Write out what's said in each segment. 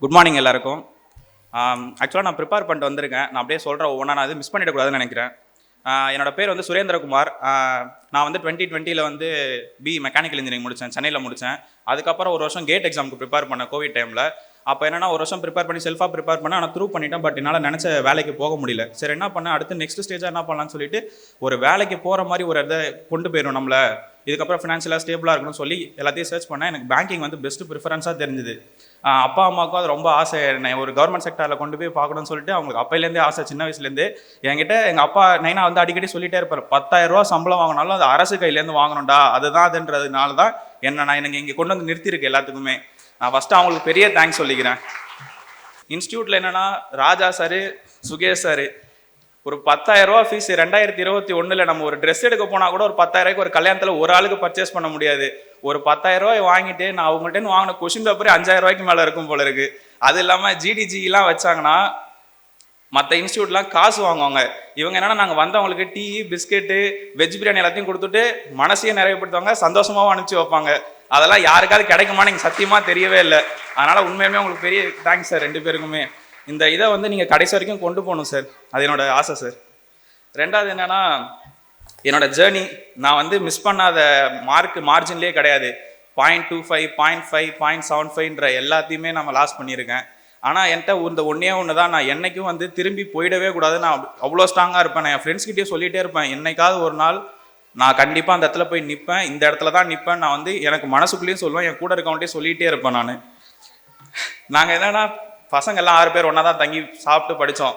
Good morning எல்லாருக்கும். ஆக்சுவலாக நான் ப்ரிப்பேர் பண்ணிட்டு வந்திருக்கேன். நான் அப்படியே சொல்கிறேன் ஒவ்வொன்றா, நான் அது மிஸ் பண்ணிடக்கூடாதுன்னு நினைக்கிறேன். என்னோட பேர் வந்து சுரேந்திரகுமார். நான் வந்து 2020 வந்து மெக்கானிக்கல் இன்ஜினியரிங் முடித்தேன், சென்னையில் முடித்தேன். அதுக்கப்புறம் ஒரு வருஷம் கேட் எக்ஸாமுக்கு ப்ரிப்பேர் பண்ணேன் கோவிட் டைமில். அப்போ என்னென்னா ஒரு வருஷம் ப்ரிப்பேர் பண்ணி செல்ஃபாக ப்ரிப்பேர் பண்ணேன். ஆனால் த்ரூ பண்ணிட்டேன். பட் என்னால் நினச்ச வேலைக்கு போக முடியல. சரி என்ன பண்ணேன், அடுத்து நெக்ஸ்ட் ஸ்டேஜாக என்ன பண்ணலான்னு சொல்லிட்டு ஒரு வேலைக்கு போகிற மாதிரி ஒரு இதை கொண்டு போயிடும் நம்மளை, இதுக்கப்புறம் ஃபினான்ஷியலாக ஸ்டேபிளாக இருக்கணும்னு சொல்லி எல்லாத்தையும் சர்ச் பண்ணேன். எனக்கு பேங்கிங் வந்து பெஸ்ட்டு ப்ரிஃபரன்ஸாக தெரிஞ்சுது. அப்பா அம்மாவுக்கும் அது ரொம்ப ஆசை, என்னை ஒரு கவர்மெண்ட் செக்டரில் கொண்டு போய் பார்க்கணும்னு சொல்லிட்டு அவங்களுக்கு அப்பையிலேருந்தே ஆசை, சின்ன வயசுலேருந்து. என்கிட்ட எங்கள் அப்பா நைனா வந்து அடிக்கடி சொல்லிட்டே இருப்பார், 10,000 ரூபா சம்பளம் வாங்கினாலும் அது அரசு கையிலேருந்து வாங்கணும்டா, அதுதான் அதுன்றதுனால தான் நான் எனக்கு இங்கே கொண்டு வந்து நிறுத்தியிருக்கு எல்லாத்துக்குமே. நான் ஃபஸ்ட்டு அவங்களுக்கு பெரிய தேங்க்ஸ் சொல்லிக்கிறேன். இன்ஸ்டியூட்டில் என்னென்னா ராஜா சார், சுகேஷ் சார், ஒரு 10,000 ரூபா ஃபீஸ் 2021 நம்ம ஒரு ட்ரெஸ் எடுக்க போனால் கூட ஒரு 10,000 ரூபாய்க்கு ஒரு கல்யாணத்தில் ஒரு ஆளுக்கு பர்ச்சேஸ் பண்ண முடியாது. ஒரு 10,000 ரூபாய் வாங்கிட்டு நான் அவங்கள்ட்ட வாங்கின கொஷின் பேப்பரே 5,000 ரூபாய்க்கு மேலே இருக்கும் போல இருக்கு. அது இல்லாமல் ஜிடிஜிலாம் வச்சாங்கன்னா மற்ற இன்ஸ்டியூட்லாம் காசு வாங்குவாங்க. இவங்க என்னன்னா நாங்கள் வந்தவங்களுக்கு டீ, பிஸ்கெட்டு, வெஜ் பிரியாணி எல்லாத்தையும் கொடுத்துட்டு மனசையே நிறைவுபடுத்துவாங்க, சந்தோஷமாகவும் அனுப்பிச்சி வைப்பாங்க. அதெல்லாம் யாருக்காவது கிடைக்குமான்னு எனக்கு சத்தியமாக தெரியவே இல்லை. அதனால் உண்மையுமே உங்களுக்கு பெரிய தேங்க்ஸ் சார் ரெண்டு பேருக்குமே. இந்த இதை வந்து நீங்கள் கடைசி வரைக்கும் கொண்டு போகணும் சார், அது என்னோட ஆசை சார். ரெண்டாவது என்னென்னா, என்னோட ஜேர்னி நான் வந்து மிஸ் பண்ணாத மார்ஜின்லேயே கிடையாது. 0.25, 0.5, 0.75 எல்லாத்தையுமே நம்ம லாஸ் பண்ணியிருக்கேன். ஆனால் என்கிட்ட இந்த ஒன்று தான், நான் என்றைக்கும் வந்து திரும்பி போயிடவே கூடாது, நான் அவ்வளோ ஸ்ட்ராங்காக இருப்பேன். நான் என் ஃப்ரெண்ட்ஸ்கிட்டே சொல்லிகிட்டே இருப்பேன், என்னைக்காவது ஒரு நாள் நான் கண்டிப்பாக அந்த இடத்துல போய் நிற்பேன், இந்த இடத்துல தான் நிற்பேன். நான் வந்து எனக்கு மனசுக்குள்ளேயும் சொல்லுவேன், என் கூட இருக்கவன்ட்டே சொல்லிகிட்டே இருப்பேன். நாங்கள் என்னென்னா பசங்க எல்லாம் 6 பேர் ஒன்றா தான் தங்கி சாப்பிட்டு படித்தோம்.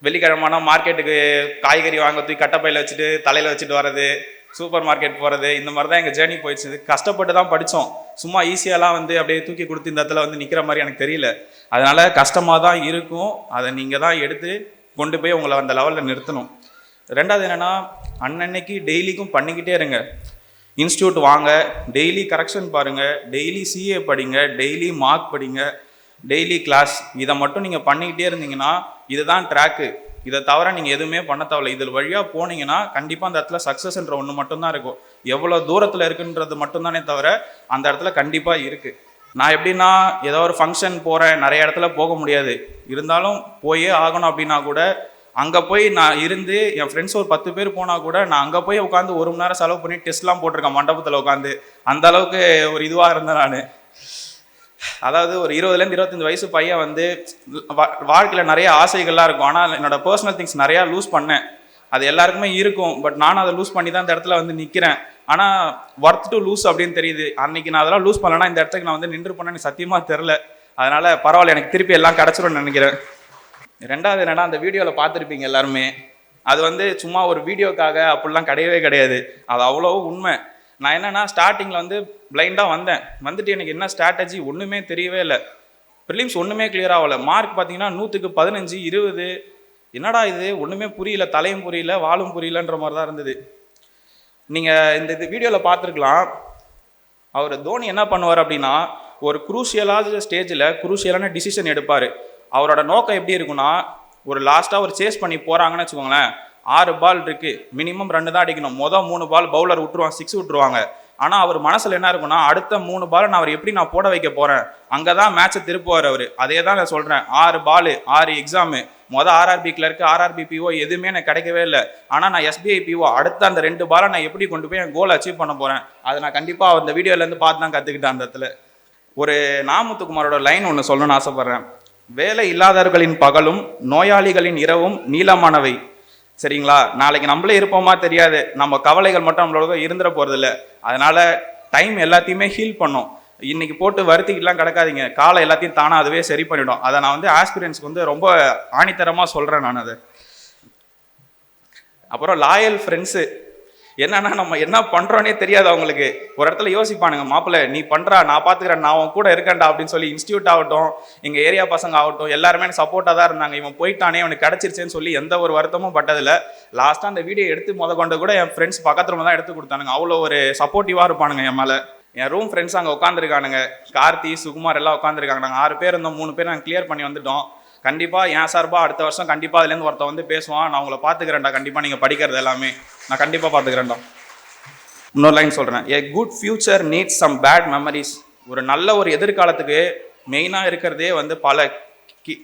வெள்ளிக்கிழமைனா மார்க்கெட்டுக்கு காய்கறி வாங்க தூக்கி கட்டப்பையில் வச்சுட்டு தலையில் வச்சுட்டு வர்றது, சூப்பர் மார்க்கெட் போகிறது, இந்த மாதிரி தான் எங்கள் ஜேர்னி போயிடுச்சு. கஷ்டப்பட்டு தான் படித்தோம். சும்மா ஈஸியாலாம் வந்து அப்படியே தூக்கி கொடுத்து இந்த இடத்துல வந்து நிற்கிற மாதிரி எனக்கு தெரியல. அதனால் கஷ்டமாக தான் இருக்கும். அதை நீங்கள் தான் எடுத்து கொண்டு போய் உங்களை அந்த லெவலில் நிறுத்தணும். ரெண்டாவது என்னென்னா, அன்னன்னைக்கு டெய்லிக்கும் பண்ணிக்கிட்டே இருங்க. இன்ஸ்டியூட் வாங்க, டெய்லி கரெக்ஷன் பாருங்கள், டெய்லி சிஏ படிங்க, டெய்லி மார்க் படிங்க, டெய்லி கிளாஸ். இதை மட்டும் நீங்கள் பண்ணிக்கிட்டே இருந்தீங்கன்னா இதுதான் ட்ராக்கு. இதை தவிர நீங்கள் எதுவுமே பண்ண தேவையில்லை. இதில் வழியாக போனீங்கன்னா கண்டிப்பாக அந்த இடத்துல சக்ஸஸ்ன்ற ஒன்று மட்டும்தான் இருக்கும். எவ்வளோ தூரத்தில் இருக்குன்றது மட்டும்தானே தவிர அந்த இடத்துல கண்டிப்பாக இருக்குது. நான் எப்படின்னா, ஏதோ ஒரு ஃபங்க்ஷன் போகிறேன், நிறைய இடத்துல போக முடியாது, இருந்தாலும் போயே ஆகணும் அப்படின்னா கூட அங்கே போய் நான் இருந்து, என் ஃப்ரெண்ட்ஸ் ஒரு 10 பேர் போனால் கூட நான் அங்கே போய் உட்காந்து 1 மணி நேரம் செலவு பண்ணி டெஸ்ட்லாம் போட்டிருக்கேன் மண்டபத்தில் உட்காந்து. அந்த அளவுக்கு ஒரு இதுவாக இருந்தேன் நான். அதாவது ஒரு 20லேருந்து 25 வயசு பையன் வந்து வாழ்க்கையில் நிறைய ஆசைகள்லாம் இருக்கும். ஆனால் என்னோட பர்சனல் திங்ஸ் நிறையா லூஸ் பண்ணேன். அது எல்லாருக்குமே இருக்கும். பட் நானும் அதை லூஸ் பண்ணி தான் இந்த இடத்துல வந்து நிற்கிறேன். ஆனால் ஒர்த் டு லூஸ் அப்படின்னு தெரியுது. அன்றைக்கி நான் அதெல்லாம் லூஸ் பண்ணலன்னா இந்த இடத்துக்கு நான் வந்து நின்று பண்ணேன்னு சத்தியமாக தெரில. அதனால் பரவாயில்ல, எனக்கு திருப்பி எல்லாம் கிடச்சிரும்னு நினைக்கிறேன். ரெண்டாவது என்னன்னா, அந்த வீடியோவில் பார்த்துருப்பீங்க எல்லாருமே, அது வந்து சும்மா ஒரு வீடியோக்காக அப்படிலாம் கிடையவே கிடையாது. அது அவ்வளோ உண்மை. நான் என்னென்னா ஸ்டார்டிங்கில் வந்து பிளைண்டாக வந்துட்டு எனக்கு என்ன ஸ்ட்ராட்டஜி ஒன்றுமே தெரியவே இல்லை. ப்ரிலிம்ஸ் ஒன்றுமே கிளியர் ஆகலை. மார்க் பார்த்தீங்கன்னா 100க்கு 15, 20. என்னடா இது, ஒன்றுமே புரியல, தலையும் புரியல, வாலும் புரியலன்ற மாதிரி தான் இருந்தது. நீங்கள் இந்த வீடியோவில் பார்த்துருக்கலாம். அவர் தோனி என்ன பண்ணுவார் அப்படின்னா, ஒரு குரூஷியலான ஸ்டேஜில் குரூஷியலான டிசிஷன் எடுப்பார். அவரோட நோக்கம் எப்படி இருக்குன்னா, ஒரு லாஸ்ட்டாக ஒரு சேஸ் பண்ணி போகிறாங்கன்னு வச்சுக்கோங்களேன், 6 பால் இருக்குது, மினிமம் 2 தான் அடிக்கணும். 3 பால் பவுலர் விட்டுருவாங்க, 6 விட்டுருவாங்க. ஆனால் அவர் மனசில் என்ன இருக்குன்னா, அடுத்த 3 பால் நான் போட வைக்க போகிறேன், அங்கே தான் மேட்சை திருப்புவார் அவர். அதே தான் நான் சொல்கிறேன். 6 பால், 6 exam. RRB clerk, RRB PO எதுவுமே எனக்கு கிடைக்கவே இல்லை. ஆனால் நான் எஸ்பிஐ பிஓ அடுத்த அந்த 2 பாலை நான் எப்படி கொண்டு போய் என் கோலை அச்சீவ் பண்ண போகிறேன், அதை நான் கண்டிப்பாக அந்த வீடியோலேருந்து பார்த்து தான் கற்றுக்கிட்டேன். அந்த இடத்துல ஒரு நாமுத்துக்குமாரோட லைன் ஒன்று சொல்லணும்னு ஆசைப்பட்றேன். வேலை இல்லாதவர்களின் பகலும் நோயாளிகளின் இரவும் நீளமானவை. சரிங்களா? நாளைக்கு நம்மளே இருப்போமா தெரியாது, நம்ம கவலைகள் மட்டும் நம்மளோட இருந்துட போகிறதில்ல. அதனால் டைம் எல்லாத்தையுமே ஹீல் பண்ணும். இன்றைக்கி போட்டு வருத்திக்கிட்டுலாம் கிடக்காதீங்க, காலை எல்லாத்தையும் தானாக அதுவே சரி பண்ணிவிடும். அதை நான் வந்து ஆஸ்பிரன்ஸ்க்கு வந்து ரொம்ப ஆணித்தரமாக சொல்கிறேன் நான். அது அப்புறம் லாயல் ஃப்ரெண்ட்ஸு என்னன்னா, நம்ம என்ன பண்ணுறோன்னே தெரியாது அவங்களுக்கு. ஒரு இடத்துல யோசிப்பானுங்க, மாப்பிள்ளை நீ பண்ணுறா, நான் பார்த்துக்கிறேன், நான் அவன் கூட இருக்கேன்டா அப்படின்னு சொல்லி. இன்ஸ்டியூட் ஆகட்டும், எங்கள் ஏரியா பசங்க ஆகட்டும், எல்லாருமே எனக்கு சப்போர்ட்டாக தான் இருந்தாங்க. இவன் போயிட்டானே, அவனுக்கு கிடச்சிருச்சேன்னு சொல்லி எந்த ஒரு வருத்தமும் பட்டதில்லை. லாஸ்ட்டாக அந்த வீடியோ எடுத்து கொண்டு கூட என் ஃப்ரெண்ட்ஸ் பக்கத்து ரூம் தான் எடுத்து கொடுத்தானுங்க. அவ்வளோ ஒரு சப்போர்ட்டிவாக இருப்பானுங்க என் மேலே. என் ரூம் ஃப்ரெண்ட்ஸ் அங்கே உட்காந்துருக்கானுங்க, கார்த்தி, சுகுமார் எல்லாம் உட்காந்துருக்காங்க. நாங்கள் 6 பேர் இருந்தோம், 3 பேர் நாங்கள் கிளியர் பண்ணி வந்துட்டோம். கண்டிப்பாக என் சார்பாக அடுத்த வருஷம் கண்டிப்பாக அதுலேருந்து ஒருத்தன் வந்து பேசுவான், நான் உங்களை பார்த்துக்கிறேன்டா, கண்டிப்பாக நீங்கள் படிக்கிறது எல்லாமே நான் கண்டிப்பாக பார்த்துக்கிறேன்டா. இன்னொரு லைன் சொல்கிறேன், a good future needs some bad memories. ஒரு நல்ல ஒரு எதிர்காலத்துக்கு மெயினாக இருக்கிறதே வந்து பல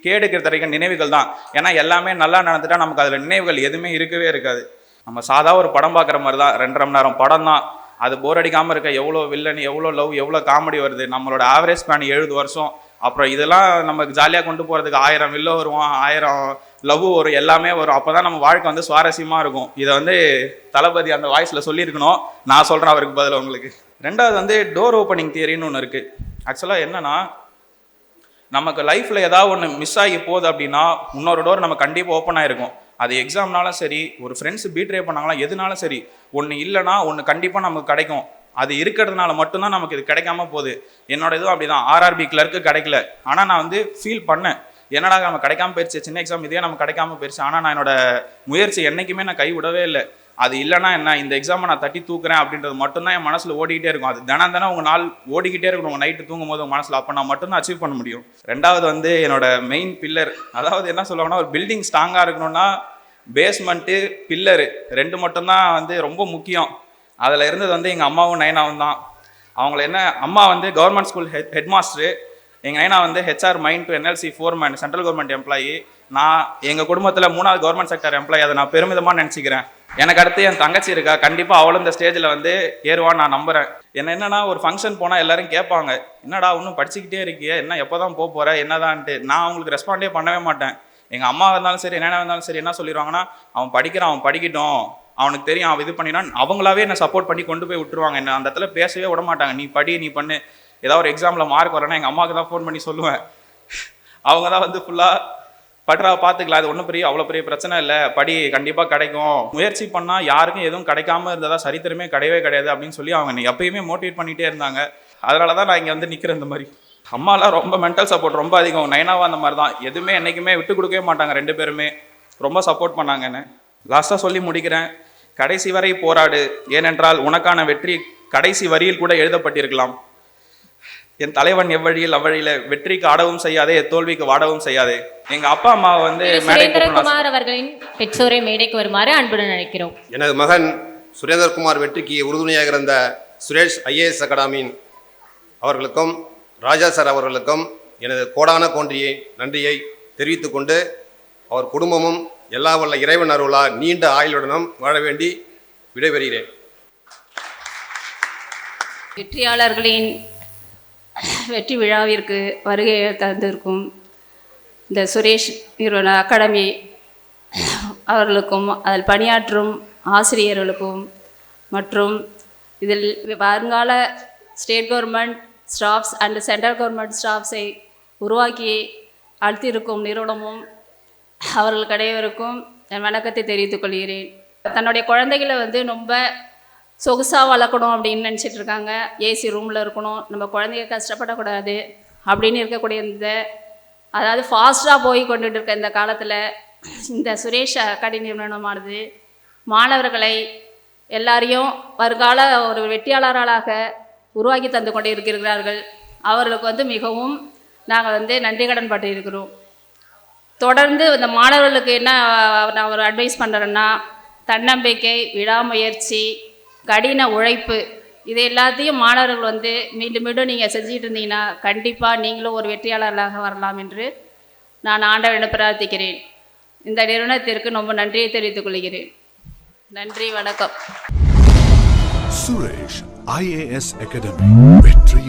கேடுக்கிற தரைக்க நினைவுகள் தான். ஏன்னா எல்லாமே நல்லா நடந்துட்டா நமக்கு அதில் நினைவுகள் எதுவுமே இருக்கவே இருக்காது. நம்ம சாதா ஒரு படம் பார்க்குற மாதிரி தான், 2.5 மணி நேரம் படம் தான். அது போர் அடிக்காமல் இருக்க எவ்வளோ வில்லன், எவ்வளோ லவ், எவ்வளோ காமெடி வருது. நம்மளோட ஆவரேஜ் ஸ்பேன் 70 வருஷம். அப்புறம் இதெல்லாம் நமக்கு ஜாலியாக கொண்டு போகிறதுக்கு 1000 வில்ல வருவோம், 1000 லவ் வரும், எல்லாமே வரும். அப்போ தான் நம்ம வாழ்க்கை வந்து சுவாரஸ்யமாக இருக்கும். இதை வந்து தளபதி அந்த வாய்ஸில் சொல்லியிருக்கணும். நான் சொல்கிறேன் அவருக்கு பதில் உங்களுக்கு. ரெண்டாவது வந்து டோர் ஓப்பனிங் தியரின்னு ஒன்று இருக்குது. ஆக்சுவலாக என்னென்னா, நமக்கு லைஃப்பில் ஏதாவது ஒன்று மிஸ் ஆகி போகுது அப்படின்னா இன்னொரு டோர் நம்ம கண்டிப்பாக ஓப்பன் ஆகிருக்கும். அது எக்ஸாம்னாலும் சரி, ஒரு ஃப்ரெண்ட்ஸ் பீட்ரே பண்ணாங்களாம், எதுனாலும் சரி, ஒன்று இல்லைனா ஒன்று கண்டிப்பாக நமக்கு கிடைக்கும். அது இருக்கிறதுனால மட்டும்தான் நமக்கு இது கிடைக்காம போகுது. என்னோட இதுவும் அப்படி தான். ஆர்ஆர்பி கிளர்க்கு கிடைக்கல, ஆனால் நான் வந்து ஃபீல் பண்ணேன், என்னடா நம்ம கிடைக்காம போயிடுச்சு, சின்ன எக்ஸாம் இதே நம்ம கிடைக்காம போயிடுச்சு. ஆனால் நான் என்னோட முயற்சி என்றைக்குமே நான் கை விடவே இல்லை. அது இல்லைனா என்ன, இந்த எக்ஸாமை நான் தட்டி தூக்குறேன் அப்படின்றது மட்டும்தான் என் மனசில் ஓடிக்கிட்டே இருக்கும். அது தினம் உங்கள் நாள் ஓடிக்கிட்டே இருக்கணும், உங்கள் நைட்டு தூங்கும் போது உங்கள் மனசில். அப்போ நான் மட்டும்தான் அச்சீவ் பண்ண முடியும். ரெண்டாவது வந்து என்னோட மெயின் பில்லர், அதாவது என்ன சொல்லுவாங்கன்னா, ஒரு பில்டிங் ஸ்ட்ராங்காக இருக்கணும்னா பேஸ்மெண்ட்டு பில்லரு 2 மட்டும்தான் வந்து ரொம்ப முக்கியம். அதில் இருந்தது வந்து எங்கள் அம்மாவும் நயனாவும் தான். அவங்கள என்ன, அம்மா வந்து கவர்மெண்ட் ஸ்கூல் ஹெட் மாஸ்டரு, எங்கள் நயனா வந்து HR mind to NLC foreman, central government employee. நான் எங்கள் குடும்பத்தில் 3வது கவர்மெண்ட் செக்டர் எம்ப்ளாயி. அதை நான் பெருமிதமாக நினச்சிக்கிறேன். எனக்கு அடுத்து என் தங்கச்சி இருக்கா, கண்டிப்பாக அவளும் இந்த ஸ்டேஜில் வந்து ஏறுவான்னு நான் நம்புகிறேன். என்னென்னா, ஒரு ஃபங்க்ஷன் போனால் எல்லோரும் கேட்பாங்க, என்னடா இன்னும் படிச்சுக்கிட்டே இருக்கியே, என்ன எப்போ தான் போகிற என்னதான்ட்டு. நான் அவங்களுக்கு ரெஸ்பாண்டே பண்ணவே மாட்டேன். எங்கள் அம்மா இருந்தாலும் சரி, என்னென்ன இருந்தாலும் சரி, என்ன சொல்லிடுவாங்கன்னா, அவன் படிக்கிறான், அவன் படிக்கட்டும், அவனுக்கு தெரியும், அவன் இது பண்ணினான், அவங்களாவே என்னை சப்போர்ட் பண்ணி கொண்டு போய் விட்டுருவாங்க. என்ன அந்த இடத்துல பேசவே விட மாட்டாங்க. நீ படி, நீ பண்ணு. ஏதாவது ஒரு எக்ஸாமில் மார்க் வரேன்னா எங்கள் அம்மாவுக்கு தான் ஃபோன் பண்ணி சொல்லுவேன். அவங்க தான் வந்து ஃபுல்லாக பட்றா பார்த்துக்கலாம், அது ஒன்றும் அவ்வளோ பெரிய பிரச்சனை இல்லை, படி, கண்டிப்பாக கிடைக்கும், முயற்சி பண்ணால் யாருக்கும் எதுவும் கிடைக்காம இருந்ததா சரித்திரமே கிடையவே கிடையாது அப்படின்னு சொல்லி அவங்க எப்பயுமே மோட்டிவேட் பண்ணிகிட்டே இருந்தாங்க. அதனால தான் நான் இங்கே வந்து நிற்கிறேன். இந்த மாதிரி அம்மாலாம் ரொம்ப மென்டல் சப்போர்ட் ரொம்ப அதிகம். நயனாவும் அந்த மாதிரி தான், எதுவுமே என்றைக்குமே விட்டு கொடுக்கவே மாட்டாங்க. 2 பேருமே ரொம்ப சப்போர்ட் பண்ணாங்கன்னு. லாஸ்ட்டாக சொல்லி முடிக்கிறேன், கடைசி வரை போராடு, ஏனென்றால் உனக்கான வெற்றி கடைசி வரியில் கூட எழுதப்பட்டிருக்கலாம். என் தலைவன் எவ்வழியில் அவ்வழியில், வெற்றிக்கு ஆடவும் செய்யாதே, தோல்விக்கு வாடவும் செய்யாதே. எங்கள் அப்பா அம்மா வந்து சுரேந்திரகுமார் அவர்களின் பெற்றோரை மேடைக்கு வருமாறு அன்புடன் அழைக்கிறோம். எனது மகன் சுரேந்திரகுமார் வெற்றிக்கு உறுதுணையாக இருந்த சுரேஷ் IAS அகாடமியின் அவர்களுக்கும் ராஜா சார் அவர்களுக்கும் எனது கோடான கோன்றியை நன்றியை தெரிவித்துக் கொண்டு, அவர் குடும்பமும் எல்லா வல்ல இறைவன் அருளா நீண்ட ஆயுளுடனும் வாழ வேண்டி விடைபெறுகிறேன். வெற்றியாளர்களின் வெற்றி விழாவிற்கு வருகை தந்திருக்கும் இந்த சுரேஷ் நிறுவன அகாடமி அவர்களுக்கும் அதில் பணியாற்றும் ஆசிரியர்களுக்கும் மற்றும் இதில் வருங்கால state government staffs and central government ஸ்டாஃப்ஸை உருவாக்கி அழுத்தியிருக்கும் நிறுவனமும் அவர்களுக்கு அனைவருக்கும் என் வணக்கத்தை தெரிவித்துக் கொள்கிறேன். தன்னுடைய குழந்தைகளை வந்து ரொம்ப சொகுசாக வளர்க்கணும் அப்படின்னு நினச்சிட்டு இருக்காங்க. ஏசி ரூமில் இருக்கணும், நம்ம குழந்தைங்க கஷ்டப்படக்கூடாது அப்படின்னு இருக்கக்கூடிய அதாவது ஃபாஸ்ட்டாக போய் கொண்டுட்டு இருக்க இந்த காலத்தில் இந்த சுரேஷ் அகாடமி நிறுவனமானது மாணவர்களை எல்லாரையும் வருங்கால ஒரு வெற்றியாளர்களாக உருவாக்கி தந்து கொண்டு இருக்கிறார்கள். அவர்களுக்கு வந்து மிகவும் நாங்கள் வந்து நன்றி கடன் பட்டு இருக்கிறோம். தொடர்ந்து இந்த மாணவர்களுக்கு என்ன நான் ஒரு அட்வைஸ் பண்ணுறேன்னா, தன்னம்பிக்கை, விடாமுயற்சி, கடின உழைப்பு, இது எல்லாத்தையும் மாணவர்கள் வந்து மீண்டும் மீண்டும் நீங்கள் செஞ்சுட்டு இருந்தீங்கன்னா கண்டிப்பாக நீங்களும் ஒரு வெற்றியாளர்களாக வரலாம் என்று நான் ஆண்டவரிடம் பிரார்த்திக்கிறேன். இந்த நிறுவனத்திற்கு ரொம்ப நன்றியை தெரிவித்துக் கொள்கிறேன். நன்றி, வணக்கம். சுரேஷ் IAS அகாடமி, வெற்றி